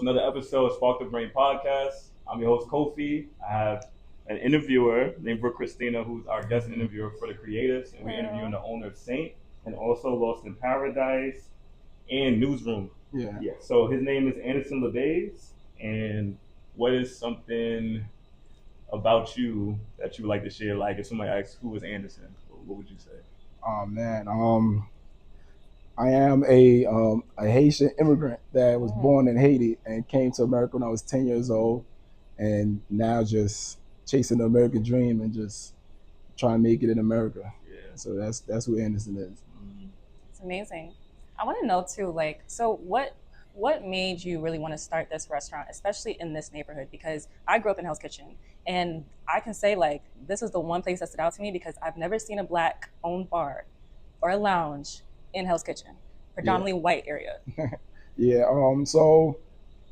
it's another episode of Spark the Brain podcast. I'm your host, Kofi. I have an interviewer named Brooke, who's our guest interviewer for the Creatives, and we're interviewing the owner of Saint and also Lost in Paradise and Newsroom. Yeah. So his name is Anderson Labase, and what is something about you that you would like to share? Like if somebody asks who is Anderson, what would you say? Oh man, I am a Haitian immigrant that was born in Haiti and came to America when I was 10 years old, and now just chasing the American dream and just trying to make it in America. Yeah. So that's who Anderson is. It's amazing. I want to know too, like, so what made you really want to start this restaurant, especially in this neighborhood? Because I grew up in Hell's Kitchen, and I can say like this is the one place that stood out to me because I've never seen a Black-owned bar or a lounge in Hell's Kitchen, predominantly white area. Yeah. So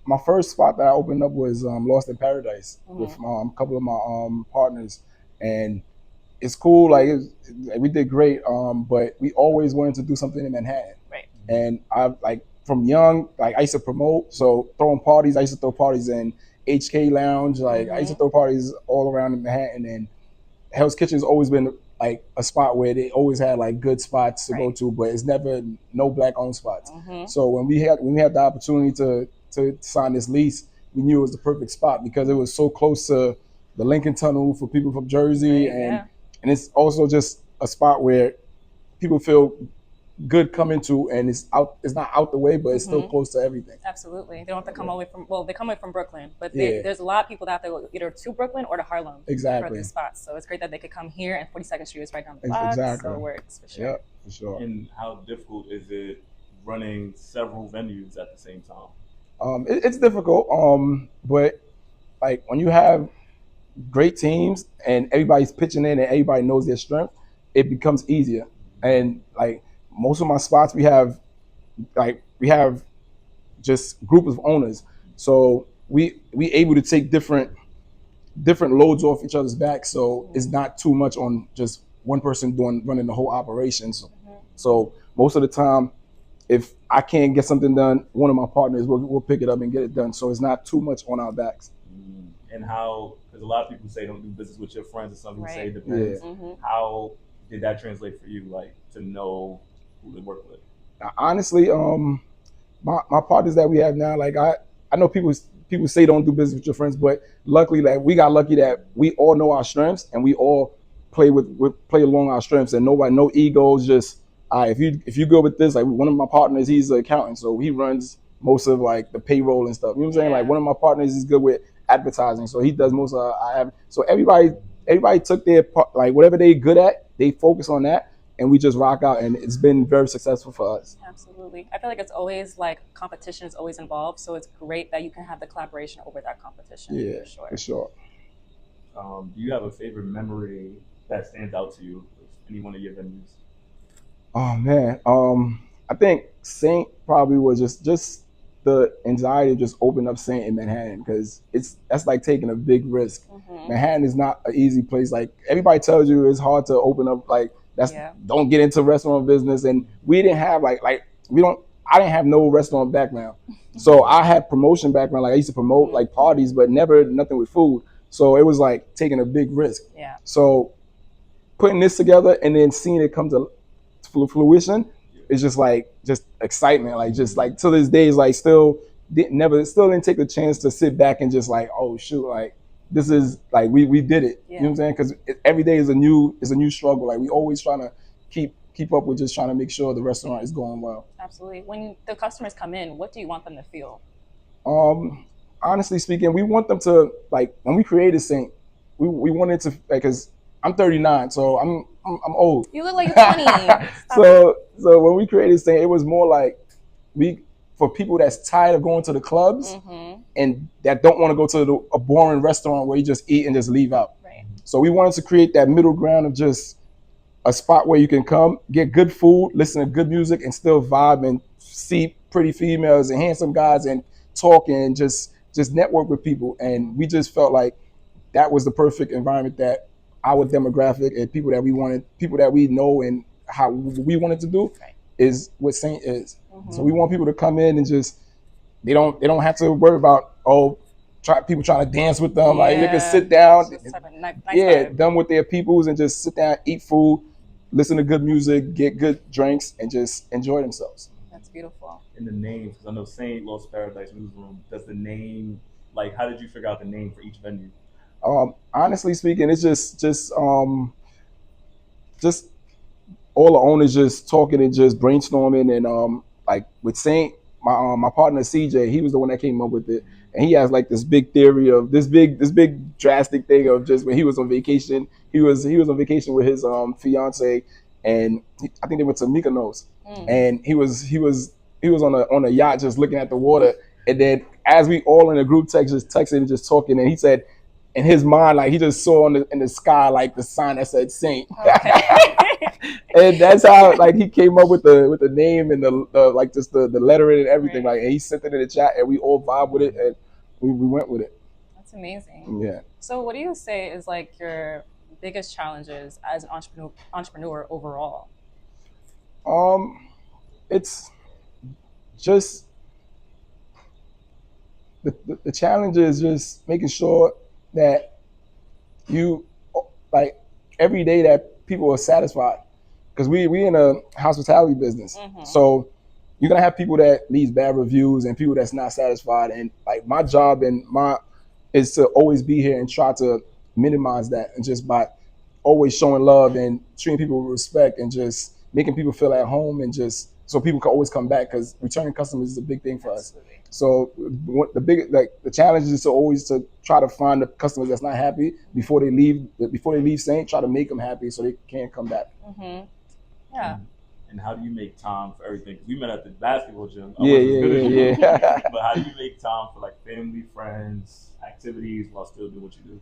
my first spot that I opened up was Lost in Paradise with a couple of my partners, and it's cool. Like we did great, but we always wanted to do something in Manhattan. Right. And I like from young, like I used to promote, so throwing parties. I used to throw parties in HK Lounge. Like I used to throw parties all around in Manhattan, and Hell's Kitchen's always been like a spot where they always had like good spots to go to, but it's never no Black-owned spots. So when we had the opportunity to sign this lease, we knew it was the perfect spot because it was so close to the Lincoln Tunnel for people from Jersey, and it's also just a spot where people feel good coming to, and it's not out the way, but it's still close to everything. Absolutely. They don't have to come all the way from, they come away from Brooklyn, but there's a lot of people out there either to Brooklyn or to Harlem for these spots. So it's great that they could come here, and 42nd Street is right down the block. Exactly. So it works for sure. Yeah, for sure. And how difficult is it running several venues at the same time? It's difficult, but like when you have great teams and everybody's pitching in and everybody knows their strength, it becomes easier. And like most of my spots, we have just group of owners, so we able to take different loads off each other's backs, so it's not too much on just one person running the whole operation. So most of the time, if I can't get something done, one of my partners will pick it up and get it done. So it's not too much on our backs. And how, because a lot of people say don't do business with your friends, or some people say it depends. How did that translate for you, like to know who to work with? Honestly, my partners that we have now, like I know people say don't do business with your friends, but luckily, like we got lucky that we all know our strengths and we all play along our strengths, and no egos. Just if you go with this, like one of my partners, he's an accountant, so he runs most of like the payroll and stuff. You know what I'm saying? Like one of my partners is good with advertising, so he does most of so everybody took their part, like whatever they good at, they focus on that, and we just rock out, and it's been very successful for us. Absolutely. I feel like it's always like competition is always involved, so it's great that you can have the collaboration over that competition. Yeah, for sure. Do you have a favorite memory that stands out to you with any one of your venues? Oh man, I think Saint probably was just the anxiety of just opening up Saint in Manhattan, because that's like taking a big risk. Manhattan is not an easy place. Like everybody tells you, it's hard to open up. Like don't get into restaurant business, and we didn't have I didn't have no restaurant background, so I had promotion background. Like I used to promote like parties, but never nothing with food. So it was like taking a big risk. Yeah. So putting this together and then seeing it come to fruition, it's just excitement. Like just like to this day, is like still didn't take the chance to sit back and just like, oh shoot, like this is like we did it. You know what I'm saying? Because every day is a new struggle. Like we always trying to keep up with just trying to make sure the restaurant is going well. Absolutely. When the customers come in, what do you want them to feel? Honestly speaking, we want them to, like, when we created Saint, we wanted to, like, cause I'm 39, so I'm old. You look like you're 20. So when we created Saint, it was more like for people that's tired of going to the clubs and that don't want to go to a boring restaurant where you just eat and just leave out. Right. So we wanted to create that middle ground of just a spot where you can come, get good food, listen to good music, and still vibe and see pretty females and handsome guys and talk and just network with people. And we just felt like that was the perfect environment that our demographic and people that we know and how we wanted to do is what Saint is. So we want people to come in and just they don't have to worry about people trying to dance with them. Like they can Yeah. sit down, Just have a nice yeah, vibe. done with their peoples and just sit down, eat food, listen to good music, get good drinks, and just enjoy themselves. That's beautiful. In the names, because I know Saint Lost Paradise Newsroom. Does the name, like, how did you figure out the name for each venue? Honestly speaking, it's just all the owners just talking and just brainstorming and like with Saint, my partner CJ, he was the one that came up with it, and he has like this big theory of this big drastic thing of just when he was on vacation, he was on vacation with his fiance, and I think they went to Mykonos, and he was on a yacht just looking at the water, and then as we all in a group text just texting and just talking, and he said in his mind, like he just saw in the sky like the sign that said Saint. Okay. And that's how like he came up with the name and the like just the lettering and everything. Right. Like and he sent it in the chat and we all vibe with it and we went with it. That's amazing. Yeah. So, what do you say is like your biggest challenges as an entrepreneur overall? It's just the challenge is just making sure that you like every day that people are satisfied because we in a hospitality business, so you're gonna have people that leave bad reviews and people that's not satisfied, and like my job and my is to always be here and try to minimize that, and just by always showing love and treating people with respect and just making people feel at home and just so people can always come back because returning customers is a big thing for us. Absolutely. So the challenge is to always to try to find the customers that's not happy before they leave Saint, try to make them happy so they can come back. Yeah. And how do you make time for everything? 'Cause we met at the basketball gym. I Yeah, wasn't as good as you. yeah. But how do you make time for like family, friends, activities while still doing what you do?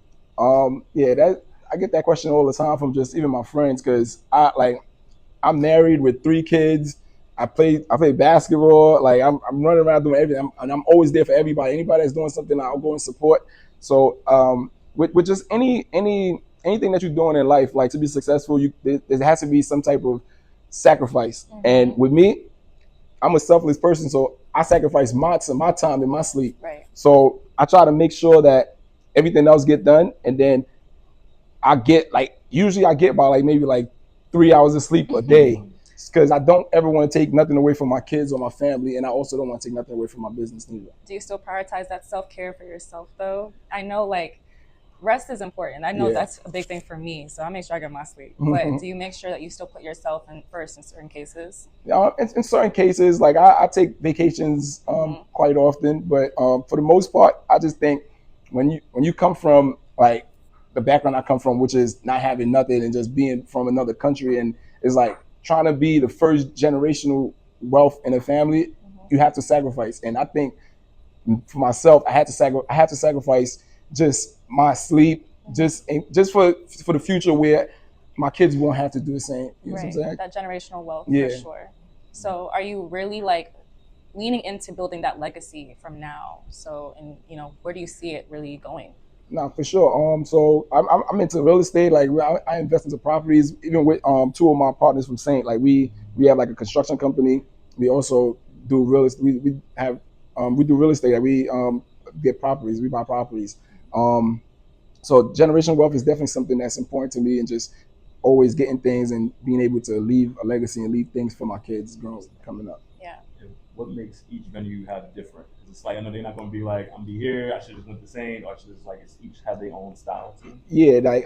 Yeah, that I get that question all the time from just even my friends because I'm married with 3 kids. I play basketball. Like I'm running around doing everything, and I'm always there for everybody. Anybody that's doing something, I'll go and support. So with just anything that you're doing in life, like to be successful, there has to be some type of sacrifice. And with me, I'm a selfless person, so I sacrifice my time and my sleep. Right. So I try to make sure that everything else get done, and then I get like usually I get by like maybe like 3 hours of sleep a day because I don't ever want to take nothing away from my kids or my family, and I also don't want to take nothing away from my business neither. Do you still prioritize that self-care for yourself though? I know like rest is important. I know that's a big thing for me, so I make sure I get my sleep. But do you make sure that you still put yourself in first in certain cases? In certain cases, like I take vacations quite often, but for the most part, I just think when you come from like the background I come from, which is not having nothing and just being from another country, and it's like trying to be the first generational wealth in a family, you have to sacrifice. And I think for myself, I had to sacrifice just my sleep, just for the future where my kids won't have to do the same. You know what I'm saying? That generational wealth Yeah. for sure. So are you really like leaning into building that legacy from now? So and where do you see it really going? No, for sure. So I'm into real estate. Like I invest into properties. Even with 2 of my partners from Saint, like we have like a construction company. We also do real estate. We do real estate. Like we get properties. We buy properties. So generational wealth is definitely something that's important to me, and just always getting things and being able to leave a legacy and leave things for my kids coming up. Yeah. And what makes each venue you have different? 'Cause it's like I know they're not going to be like I'm be here. I should just went the same, or I should just like it's each have their own style too. Yeah, like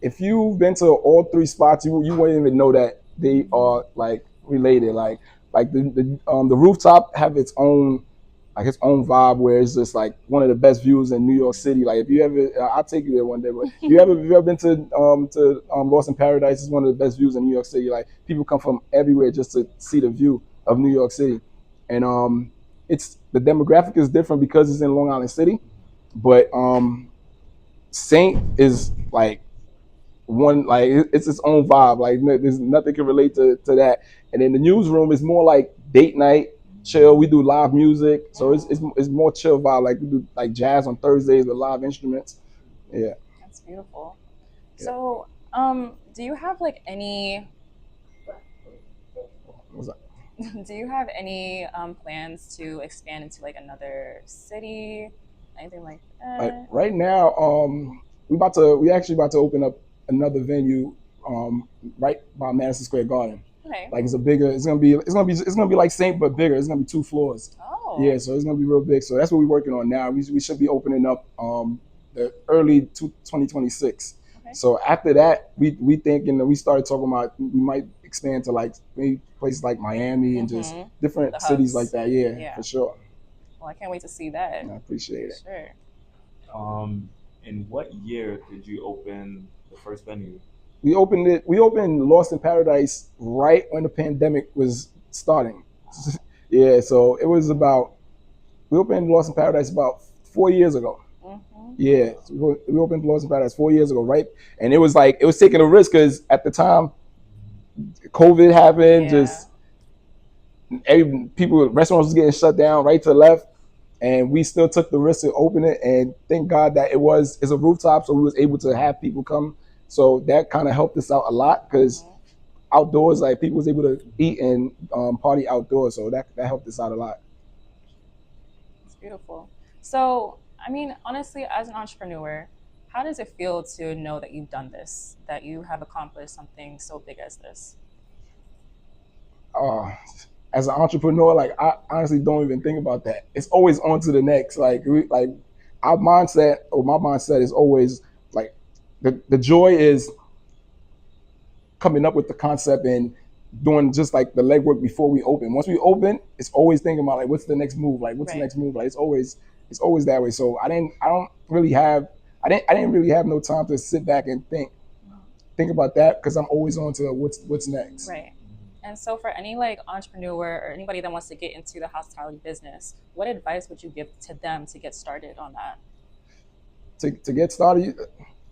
if you've been to all 3 spots, you wouldn't even know that they are like related. Like the rooftop have its own vibe where it's just like one of the best views in New York City. Like if you ever, I'll take you there one day. But if you ever been to Lost in Paradise, it's one of the best views in New York City. Like people come from everywhere just to see the view of New York City, and it's the demographic is different because it's in Long Island City, but Saint is like it's its own vibe. Like there's nothing can relate to that. And then the newsroom is more like date night, chill. We do live music, so it's more chill vibe. Like we do like jazz on Thursdays with live instruments. Yeah. That's beautiful. Yeah. So, do you have like any? What's that? Do you have any plans to expand into like another city, anything like Like that? right now, we actually about to open up another venue right by Madison Square Garden. Okay. Like it's gonna be like Saint but bigger. It's gonna be 2 floors. Oh. Yeah, so it's gonna be real big. So that's what we're working on now. We should be opening up the early 2026. Okay. So after that, we thinking that we started talking about we might expand to like maybe places like Miami and just different The cities hubs. like that. Yeah, Yeah. for sure. Well, I can't wait to see that. I appreciate it. Sure. In what year did you open the first venue? We opened Lost in Paradise right when the pandemic was starting. Yeah, so it was we opened Lost in Paradise about 4 years ago. Yeah, so we opened Lost in Paradise 4 years ago, right? And it was taking a risk because at the time, COVID happened. Just restaurants was getting shut down right to the left, and we still took the risk to open it. And thank God that it's a rooftop, so we was able to have people come. So that kind of helped us out a lot because outdoors, like people was able to eat and party outdoors. So that helped us out a lot. It's beautiful. So, I mean, honestly, as an entrepreneur, how does it feel to know that you've done this, that you have accomplished something so big as this? As an entrepreneur, like I honestly don't even think about that. It's always on to the next. Like my mindset is always like the joy is coming up with the concept and doing just like the legwork before we open. Once we open, it's always thinking about like what's the next move? Like what's the next move? Like it's always that way. So I didn't really have no time to sit back and think about that because I'm always on to what's next. Right. And so for any like entrepreneur or anybody that wants to get into the hospitality business, what advice would you give to them to get started on that? To get started,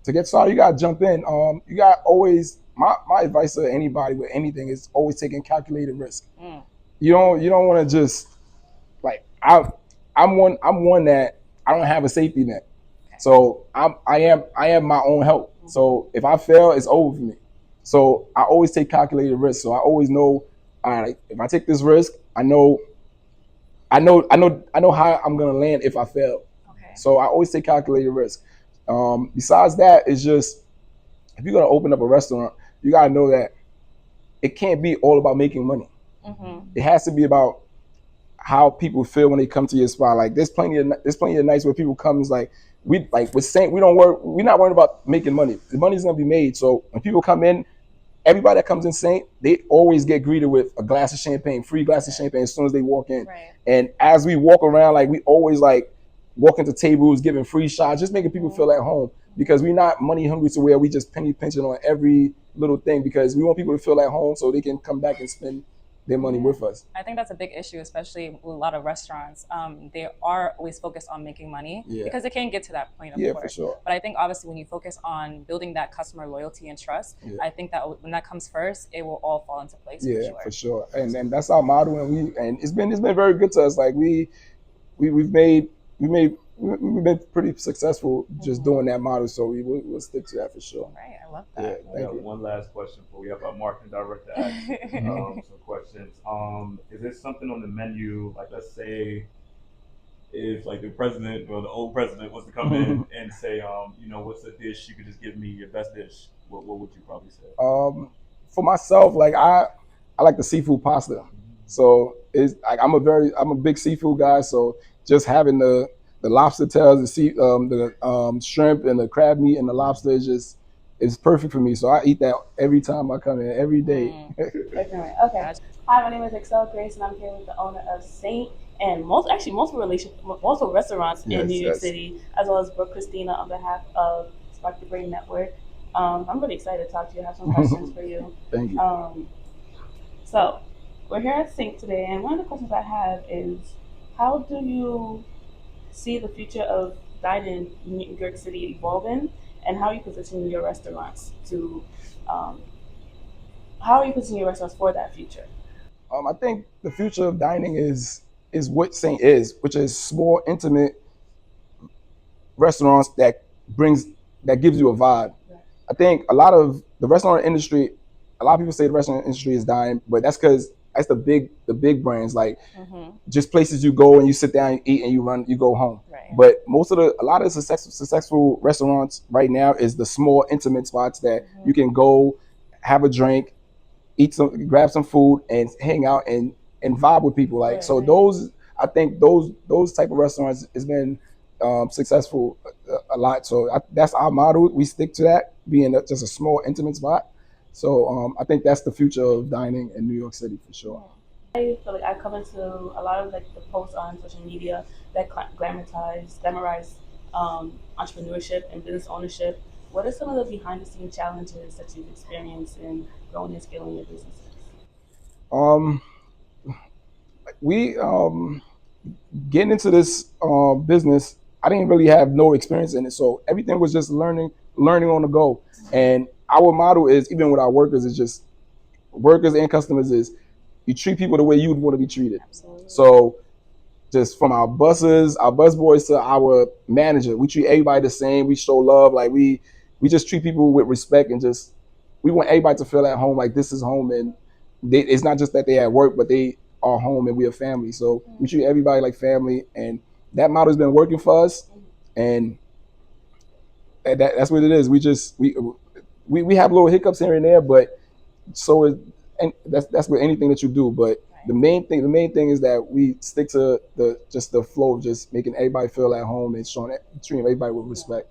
you gotta jump in. You got always my advice to anybody with anything is always taking calculated risk. You don't want to just like I'm one that I don't have a safety net. So I am my own help. So if I fail, it's over for me. So I always take calculated risks. So I always know, all right, if I take this risk, I know how I'm gonna land if I fail. Okay. So I always take calculated risk. Besides that, it's just if you're gonna open up a restaurant, you gotta know that it can't be all about making money. It has to be about how people feel when they come to your spot. Like there's plenty of nights where people come. It's like we're saying we're not worried about making money. The money's gonna be made. So when people come in, everybody that comes in Saint, they always get greeted with a glass of champagne, free glass of champagne as soon as they walk in. Right. And as we walk around, like we always like walking to tables, giving free shots, just making people feel at home because we're not money hungry to where we just penny pinching on every little thing because we want people to feel at home so they can come back and spend their money with us. I think that's a big issue, especially with a lot of restaurants. They are always focused on making money because they can get to that point, of course. For sure. But I think obviously when you focus on building that customer loyalty and trust, I think that when that comes first, it will all fall into place. For sure. And that's our model, and it's been very good to us. Like we've been pretty successful just doing that model, so we'll stick to that for sure. Right, I love that. I got one last question before we have our marketing director ask some questions. Is there something on the menu, like let's say if like the president or the old president was to come in and say, what's a dish you could just give me your best dish? What would you probably say? For myself, like I like the seafood pasta. So it's like I'm a big seafood guy, so just having the lobster tails, the shrimp and the crab meat and the lobster is perfect for me. So I eat that every time I come in, every day. Okay. Hi, my name is Excel Grace, and I'm here with the owner of Saint and multiple restaurants in New York City, as well as Brooke Christina on behalf of Spark the Brain Network. I'm really excited to talk to you. I have some questions for you. Thank you. So we're here at Saint today, and one of the questions I have is, how do you see the future of dining in New York City evolving, and how are you positioning your restaurants for that future? I think the future of dining is what Saint is, which is small, intimate restaurants that gives you a vibe. Right. I think a lot of people say the restaurant industry is dying, but that's because that's the big brands, like just places you go and you sit down and eat and you go home. Right. But a lot of successful restaurants right now is the small intimate spots that you can go, have a drink, grab some food, and hang out and vibe with people. Like, so those, I think those type of restaurants has been successful a lot. So that's our model. We stick to that, being just a small intimate spot. So I think that's the future of dining in New York City for sure. I feel like I come into a lot of like the posts on social media that glamorize entrepreneurship and business ownership. What are some of the behind the scenes challenges that you've experienced in growing and scaling your businesses? We getting into this business, I didn't really have no experience in it, so everything was just learning on the go. And our model is, even with our workers, is just workers and customers, is you treat people the way you would want to be treated. Absolutely. So just from our bus boys to our manager, we treat everybody the same. We show love, like we just treat people with respect, and just we want everybody to feel at home, like this is home, and it's not just that they at work, but they are home and we are family. So we treat everybody like family, and that model's been working for us, and that's what it is. We have little hiccups here and there, but and that's with anything that you do. But the main thing is that we stick to the flow of just making everybody feel at home and treating everybody with respect.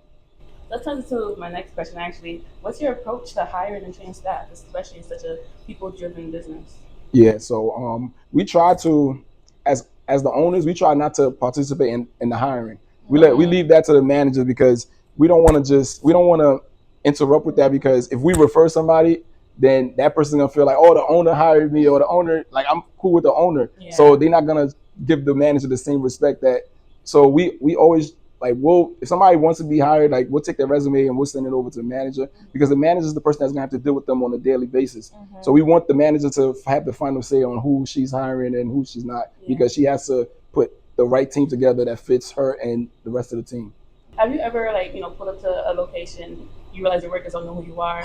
Let's turn to my next question. Actually, what's your approach to hiring and training staff, especially in such a people-driven business? Yeah, so we try to, as the owners, we try not to participate in the hiring. We leave that to the manager, because we don't want to interrupt with that, because if we refer somebody, then that person's gonna feel like, oh, the owner hired me, or the owner, like, I'm cool with the owner. Yeah. So they're not gonna give the manager the same respect that. So we always, like, if somebody wants to be hired, like, we'll take their resume and we'll send it over to the manager, because the manager is the person that's gonna have to deal with them on a daily basis. So we want the manager to have the final say on who she's hiring and who she's not, because she has to put the right team together that fits her and the rest of the team. Have you ever, like, pulled up to a location, you realize your workers don't know who you are,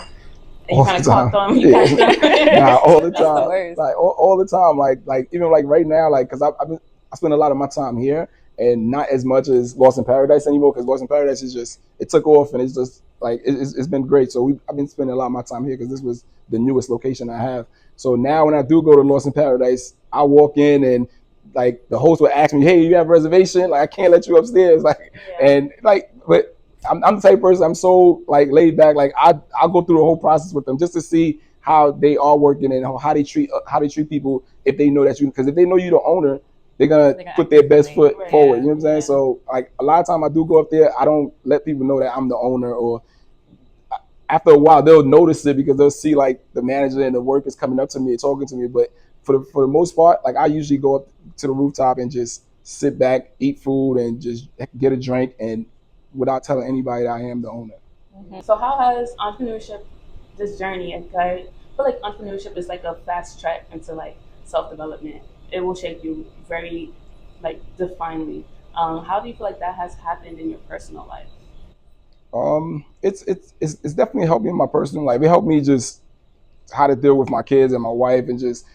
and you kind of caught them? Nah, all the time. Like all the time. Like even like right now, like, because I spend a lot of my time here, and not as much as Lost in Paradise anymore, because Lost in Paradise is just, it took off, and it's just like it's been great. So I've been spending a lot of my time here, because this was the newest location I have. So now when I do go to Lost in Paradise, I walk in, and like the host will ask me, hey, you have a reservation? Like, I can't let you upstairs. Like, and like, but I'm the type of person, I'm so like laid back. Like I'll go through the whole process with them, just to see how they are working and how they treat people, if they know that you, because if they know you the owner, they're gonna put their best foot forward. You know what I'm saying? So like a lot of time I do go up there, I don't let people know that I'm the owner, or after a while they'll notice it, because they'll see like the manager and the workers coming up to me and talking to me. But for the most part, like, I usually go up to the rooftop and just sit back, eat food, and just get a drink, and without telling anybody that I am the owner. So how has entrepreneurship, this journey, I feel like entrepreneurship is like a fast track into like self-development. It will shape you very like definedly. How do you feel like that has happened in your personal life? It's definitely helped me in my personal life. It helped me just how to deal with my kids and my wife, and just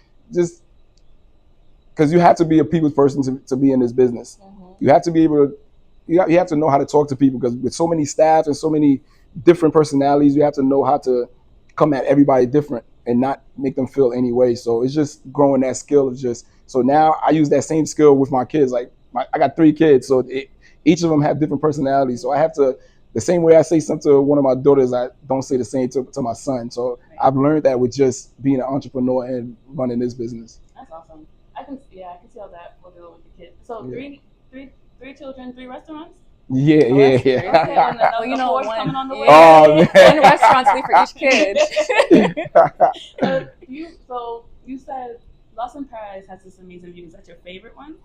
because you have to be a people's person to be in this business. You have to be able to, you have to know how to talk to people, because with so many staff and so many different personalities, you have to know how to come at everybody different and not make them feel any way. So it's just growing that skill of just, so now I use that same skill with my kids. Like, I got 3 kids, so each of them have different personalities. So I have to, the same way I say something to one of my daughters, I don't say the same to my son. So I've learned that with just being an entrepreneur and running this business. That's awesome. I can see how that will do with the kids. So three children, 3 restaurants? Yeah. Okay, well, you know, coming on the way. Oh, man. 1 restaurant for each kid. So you said Lost in Paradise has this amazing view. Is that your favorite one?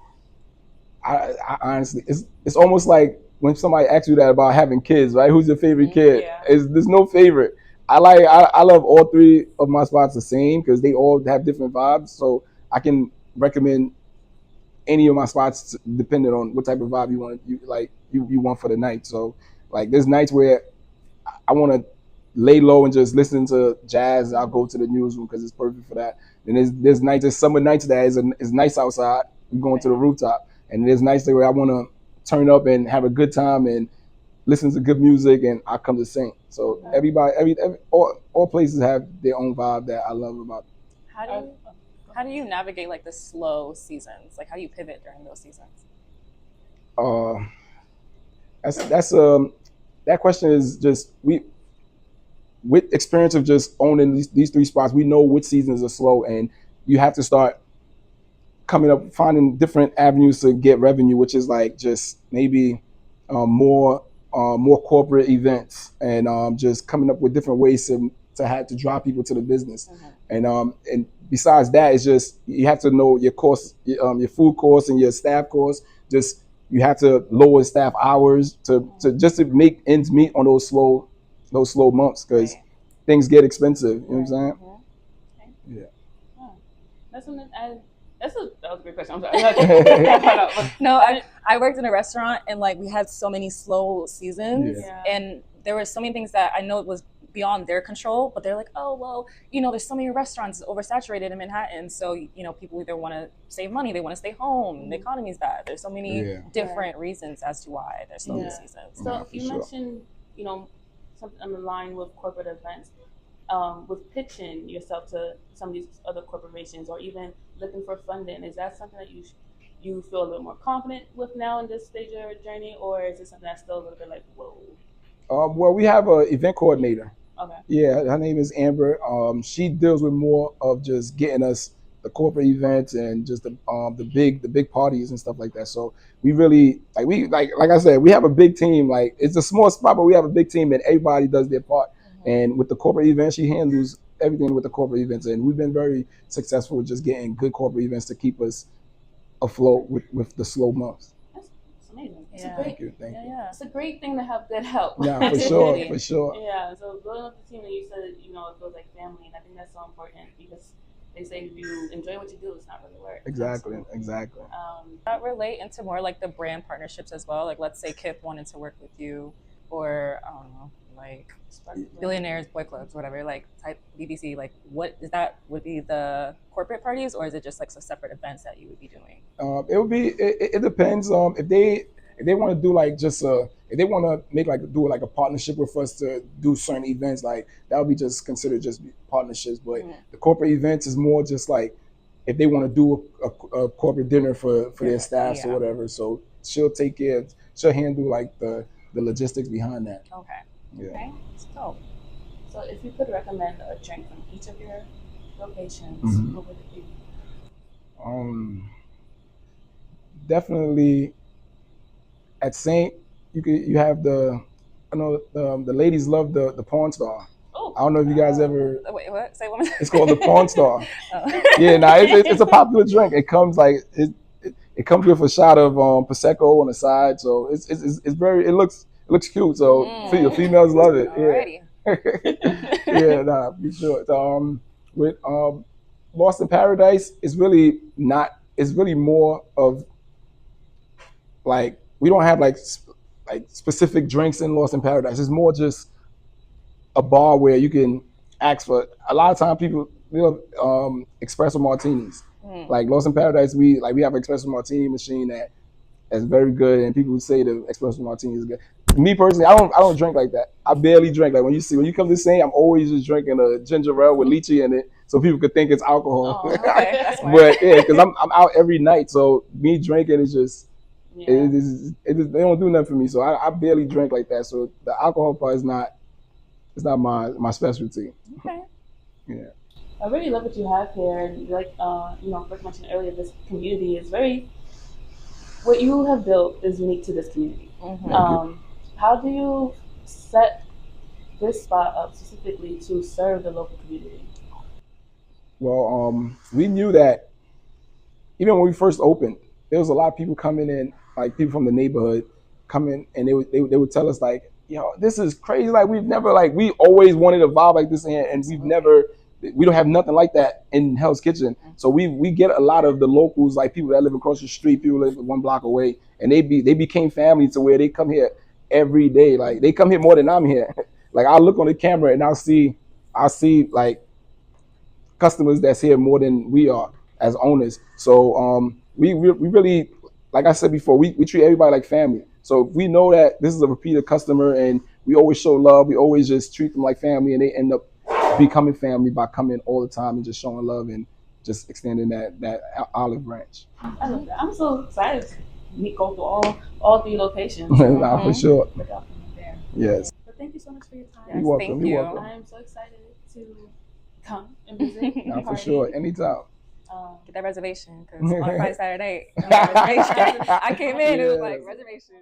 I honestly, it's almost like when somebody asks you that about having kids, right? Who's your favorite kid? Yeah. There's no favorite. I love all 3 of my spots the same, because they all have different vibes. So I can recommend any of my spots depending on what type of vibe you want for the night. So like, there's nights where I want to lay low and just listen to jazz, I'll go to the newsroom because it's perfect for that. And there's nights, there's summer nights that is nice outside. We're going to the rooftop, and there's nights where I want to turn up and have a good time and listen to good music, and I come to Saint. So all places have their own vibe that I love about it. How do you navigate like the slow seasons? Like how do you pivot during those seasons? That question is just with experience of just owning these three spots, we know which seasons are slow, and you have to start coming up finding different avenues to get revenue, which is like just maybe more corporate events, and just coming up with different ways to draw people to the business. And besides that, it's just you have to know your cost, your food costs and your staff costs. Just you have to lower staff hours to make ends meet on those slow months, because things get expensive. You know what I'm saying? Yeah. That was a great question. I'm sorry. No, I worked in a restaurant, and like we had so many slow seasons, and there were so many things that I know it was beyond their control, but they're like, oh well, there's so many restaurants oversaturated in Manhattan, so people either want to save money, they want to stay home, the economy's bad. There's so many different reasons as to why there's slow seasons. So you mentioned something on the line with corporate events, with pitching yourself to some of these other corporations, or even looking for funding. Is that something that you feel a little more confident with now in this stage of your journey, or is it something that's still a little bit like, whoa? Well, we have an event coordinator. Okay. Yeah, her name is Amber. She deals with more of just getting us the corporate events and just the big parties and stuff like that. So we really like I said, we have a big team. Like it's a small spot, but we have a big team, and everybody does their part. And with the corporate events, she handles everything with the corporate events, and we've been very successful with just getting good corporate events to keep us afloat with the slow months. That's amazing. It's Thank you. Yeah, it's a great thing to have good help. Yeah, for sure. Yeah, so building up the team that you said, it feels like family, and I think that's so important, because they say if you enjoy what you do, it's not really work. Exactly. That relate into more like the brand partnerships as well. Like let's say Kip wanted to work with you, or I don't know, like Billionaires Boy Clubs, whatever, like type BBC. Like what is that? Would be the corporate parties, or is it just like some separate events that you would be doing? It would be. It depends. If they want to do like just if they want to do a partnership with us to do certain events, like that would be just considered just partnerships. But the corporate events is more just like if they want to do a corporate dinner for their staffs or whatever. So she'll handle like the logistics behind that. Okay. Yeah. Okay. So if you could recommend a drink from each of your locations, what would it be? Definitely at Saint, you have the ladies love the Porn Star. Oh, I don't know if you guys ever. Wait, what? Say one more. It's called the Porn Star. It's a popular drink. It comes it comes with a shot of Prosecco on the side, so it's very it looks cute. So females love it. Alrighty. Yeah, be sure. With Lost in Paradise, it's really not. It's really more of like we don't have like specific drinks in Lost in Paradise. It's more just a bar where you can ask for. A lot of times people espresso martinis. Like Lost in Paradise, we have an espresso martini machine that's very good, and people say the espresso martini is good. Me personally, I don't drink like that. I barely drink. Like when you come to Saint, I'm always just drinking a ginger ale with lychee in it, so people could think it's alcohol. Oh, okay. That's But because I'm out every night, so me drinking is just they don't do nothing for me. So I barely drink like that. So the alcohol part is not my specialty. Okay. Yeah. I really love what you have here, and like Brooke mentioned earlier, this community is what you have built is unique to this community. How do you set this spot up specifically to serve the local community? Well, we knew that even when we first opened, there was a lot of people coming in, like people from the neighborhood coming, and they would tell us like, this is crazy. Like we always wanted a vibe like this in here, and we don't have nothing like that in Hell's Kitchen. So we get a lot of the locals, like people that live across the street, people live 1 block away, and they became family to where they come here every day. Like they come here more than I'm here. Like I look on the camera and I see like customers that's here more than we are as owners. So we really, like I said before, we treat everybody like family. So if we know that this is a repeated customer and we always show love, we always just treat them like family, and they end up becoming family by coming all the time and just showing love and just extending that olive branch. I love that. I'm so excited to go to all 3 locations. Nah, for sure. Look out there. Yes. But thank you so much for your time. Yes, You're welcome. thank You're you. welcome. I am so excited to come and visit. Nah, for sure. Anytime. Get that reservation because on Friday, Saturday, no reservation. I came in, it was like reservation.